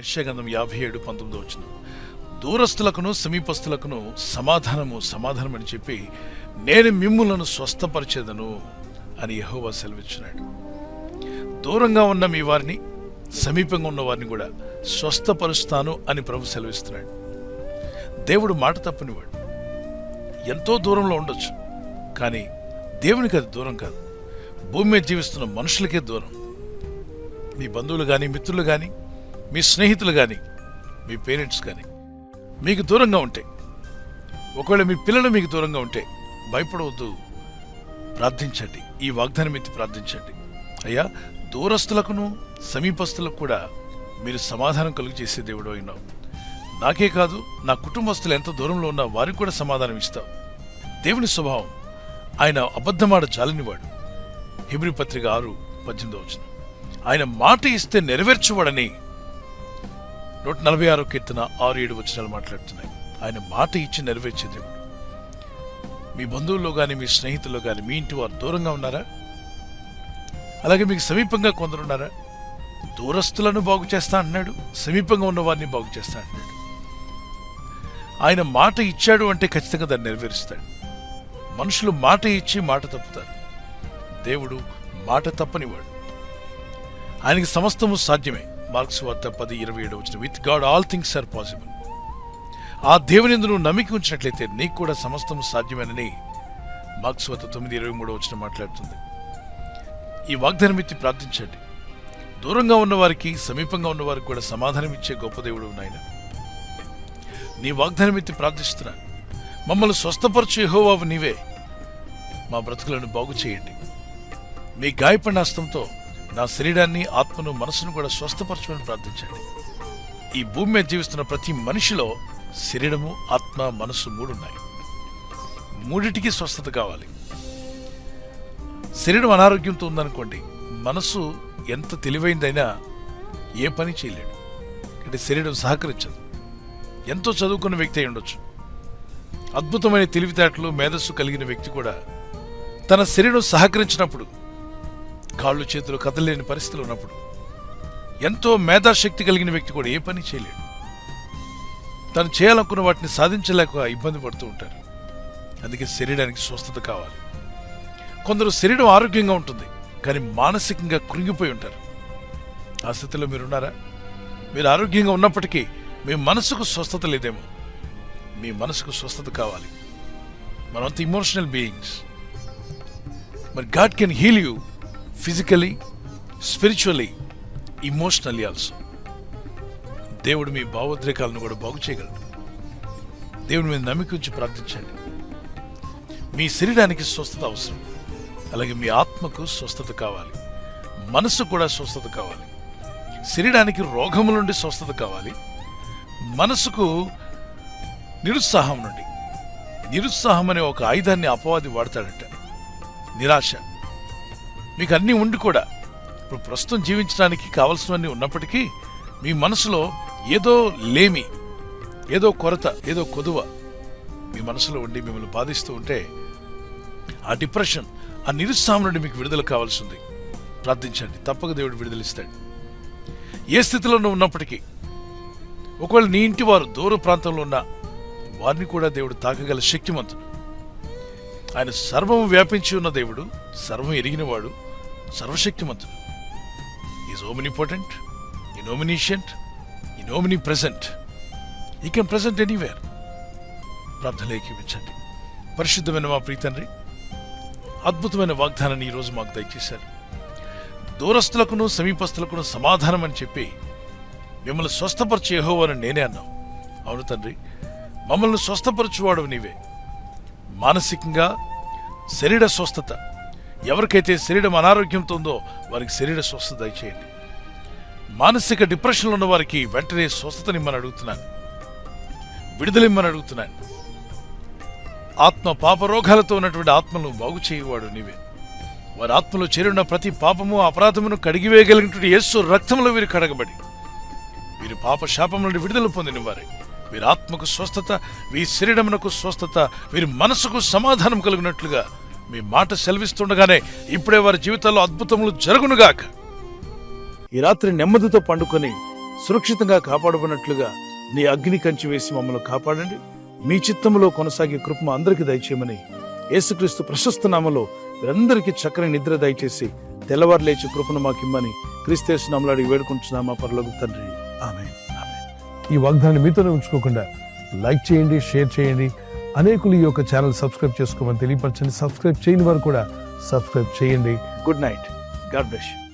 యెషయా గ్రంథం 57:19. దూరస్తులకును సమీపస్తులకును సమాధానం అని చెప్పి నేను మిమ్ములను స్వస్థపరిచేదను అని యెహోవా సెలవిచ్చున్నాడు. దూరంగా ఉన్న మీ వారిని, సమీపంగా ఉన్న వారిని కూడా స్వస్థపరుస్తాను అని ప్రభు సెలవిస్తున్నాడు. దేవుడు మాట తప్పనివాడు. ఎంతో దూరంలో ఉండొచ్చు, కానీ దేవునికి అది దూరం కాదు. భూమి మీద జీవిస్తున్న మనుషులకే దూరం. మీ బంధువులు కానీ, మిత్రులు కానీ, మీ స్నేహితులు కానీ, మీ పేరెంట్స్ కానీ మీకు దూరంగా ఉంటే, ఒకవేళ మీ పిల్లలు మీకు దూరంగా ఉంటే భయపడవద్దు, ప్రార్థించండి. ఈ వాగ్దానం ఎత్తి ప్రార్థించండి. అయ్యా, దూరస్తులకును సమీపస్తులకు కూడా మీరు సమాధానం కలుగు చేసే దేవుడు అయినావు. నాకే కాదు, నా కుటుంబస్తులు ఎంత దూరంలో ఉన్నా వారికి కూడా సమాధానం ఇస్తావు. దేవుని స్వభావం, ఆయన అబద్ధమాట జాలనివాడు. హెబ్రీ పత్రిక 6:18. ఆయన మాట ఇస్తే నెరవేర్చువాడని 146 కీర్తన 6-7 మాట్లాడుతున్నాయి. ఆయన మాట ఇచ్చి నెరవేర్చే దేవుడు. మీ బంధువుల్లో కానీ, మీ స్నేహితుల్లో కానీ, మీ ఇంటి వారు దూరంగా ఉన్నారా? అలాగే మీకు సమీపంగా కొందరున్నారా? దూరస్తులను బాగు చేస్తా అంటున్నాడు, సమీపంగా ఉన్న వారిని బాగు చేస్తా అంటున్నాడు. ఆయన మాట ఇచ్చాడు అంటే ఖచ్చితంగా దాన్ని నెరవేరుస్తాడు. మనుషులు మాట ఇచ్చి మాట తప్పుతారు. దేవుడు మాట తప్పనివాడు. ఆయనకి సమస్తము సాధ్యమే. మార్క్స్ వార్త 10:27. With God all things are possible. ఆ దేవుని యందు నువ్వు నమ్మిక ఉంచినట్లయితే నీకు కూడా సమస్తము సాధ్యమేనని మార్క్స్ వార్త 9:23 మాట్లాడుతుంది. ఈ వాగ్దానం ఎత్తి ప్రార్థించండి. దూరంగా ఉన్నవారికి, సమీపంగా ఉన్నవారికి కూడా సమాధానం ఇచ్చే గొప్ప దేవుడు నాయన. నీ వాగ్దానం ఎత్తి ప్రార్థిస్తున్నా. మమ్మల్ని స్వస్థపరచు యెహోవావు నీవే. మా బ్రతుకులను బాగు చేయండి. మీ గాయపడిన హస్తంతో నా శరీరాన్ని, ఆత్మను, మనసును కూడా స్వస్థపరచమని ప్రార్థించండి. ఈ భూమి మీద జీవిస్తున్న ప్రతి మనిషిలో శరీరము, ఆత్మ, మనసు 3 ఉన్నాయి. మూడిటికి స్వస్థత కావాలి. శరీరం అనారోగ్యంతో ఉందనుకోండి, మనసు ఎంత తెలివైందైనా ఏ పని చేయలేడు. అంటే శరీరం సహకరించదు. ఎంతో చదువుకున్న వ్యక్తి అయి ఉండొచ్చు, అద్భుతమైన తెలివితేటలు, మేధస్సు కలిగిన వ్యక్తి కూడా తన శరీరం సహకరించినప్పుడు, కాళ్ళు చేతులు కదలలేని పరిస్థితులు ఉన్నప్పుడు, ఎంతో మేధాశక్తి కలిగిన వ్యక్తి కూడా ఏ పని చేయలేడు. తను చేయాలనుకున్న వాటిని సాధించలేక ఇబ్బంది పడుతూ ఉంటారు. అందుకే శరీరానికి స్వస్థత కావాలి. కొందరు శరీరం ఆరోగ్యంగా ఉంటుంది, కానీ మానసికంగా కృంగిపోయి ఉంటారు. ఆ స్థితిలో మీరున్నారా? మీరు ఆరోగ్యంగా ఉన్నప్పటికీ మీ మనసుకు స్వస్థత లేదేమో. మీ మనసుకు స్వస్థత కావాలి. మనమంతా ఇమోషనల్ బీయింగ్స్. మరి God can heal you physically, spiritually, emotionally also. దేవుడు మీ భావోద్రేకాలను కూడా బాగు చేయగలడు. దేవుడి మీద నమ్మిక ఉంచి ప్రార్థించండి. మీ శరీరానికి స్వస్థత అవసరం. అలాగే మీ ఆత్మకు స్వస్థత కావాలి. మనసు కూడా స్వస్థత కావాలి. శరీరానికి రోగముల నుండి స్వస్థత కావాలి. మనసుకు నిరుత్సాహం నుండి. నిరుత్సాహం అనే ఒక ఆయుధాన్ని అపవాది వాడతాడంట. నిరాశ. మీకు అన్నీ ఉండి కూడా, ఇప్పుడు ప్రస్తుతం జీవించడానికి కావలసినవన్నీ ఉన్నప్పటికీ మీ మనసులో ఏదో లేమి, ఏదో కొరత, ఏదో కొదువ మీ మనసులో ఉండి మిమ్మల్ని బాధిస్తూ ఉంటే, ఆ డిప్రెషన్, ఆ నిరుత్సాహం నుండి మీకు విడుదల కావాల్సి ఉంది. ప్రార్థించండి. తప్పక దేవుడు విడుదలిస్తాడు. ఏ స్థితిలో ఉన్నప్పటికీ, ఒకవేళ నీ ఇంటి వారు దూర ప్రాంతంలో ఉన్న వారిని కూడా దేవుడు తాకగల శక్తిమంతుడు. ఆయన సర్వము వ్యాపించి ఉన్న దేవుడు, సర్వం ఎరిగినవాడు, సర్వశక్తిమంతుడు. Is omnipotent, omniscient, omnipresent. He can present anywhere. ప్రార్థనలు ఏకీవించండి. పరిశుద్ధమైన మా ప్రియతండ్రి, అద్భుతమైన వాగ్దానాన్ని ఈరోజు మాకు దయచేశారు. దూరస్తులకును సమీపస్తులకును సమాధానం అని చెప్పి మిమ్మల్ని స్వస్థపరచు యెహోవాను నేనే అన్నావు. అవును తండ్రి, మమ్మల్ని స్వస్థపరచువాడు నీవే. మానసికంగా శరీర స్వస్థత, ఎవరికైతే శరీరం అనారోగ్యంతో ఉందో వారికి శరీర స్వస్థత దయచేయండి. మానసిక డిప్రెషన్లో ఉన్న వారికి వెంటనే స్వస్థతనిమ్మని అడుగుతున్నాను, విడుదలిమ్మని అడుగుతున్నాను. ఆత్మ పాపరోగాలతో ఉన్నటువంటి ఆత్మలను బాగు చేయవాడు నీవే. వారి ఆత్మలో చేరున్న ప్రతి పాపము, అపరాధమును కడిగివేయగలిగినటువంటి యేసు రక్తంలో వీరు కడగబడి వీరి పాప శాపం నుండి విడుదల పొందిన వారే. వీరి ఆత్మకు స్వస్థత, వీరి శరీరమునకు స్వస్థత, వీరి మనసుకు సమాధానం కలిగినట్లుగా మీ మాట సెలవిస్తుండగానే ఇప్పుడే వారి జీవితాల్లో అద్భుతములు జరుగునుగాక. ఈ రాత్రి నెమ్మదితో పండుకొని సురక్షితంగా కాపాడబడినట్లుగా నీ అగ్ని కంచి వేసి మమ్మల్ని కాపాడండి. మీ చిత్తములో కొనసాగే కృప మా అందరికీ దయచేయమని యేసుక్రీస్తు ప్రశస్త నామములో మీరందరికీ చక్కని నిద్ర దయచేసి తెల్లవారు లేచి కృపను మాకిమ్మని క్రీస్తు నామములో అడిగి వేడుకుంటున్నామా పరలోక తండ్రి. ఆమేన్. ఈ వాగ్దానాన్ని మీతోనే ఉంచుకోకుండా లైక్ చేయండి, షేర్ చేయండి. అనేకులు ఈ యొక్క ఛానల్ సబ్స్క్రైబ్ చేసుకోమని తెలియపరచండి. సబ్స్క్రైబ్ చేయని వారు కూడా సబ్స్క్రైబ్ చేయండి. Good night. God bless you.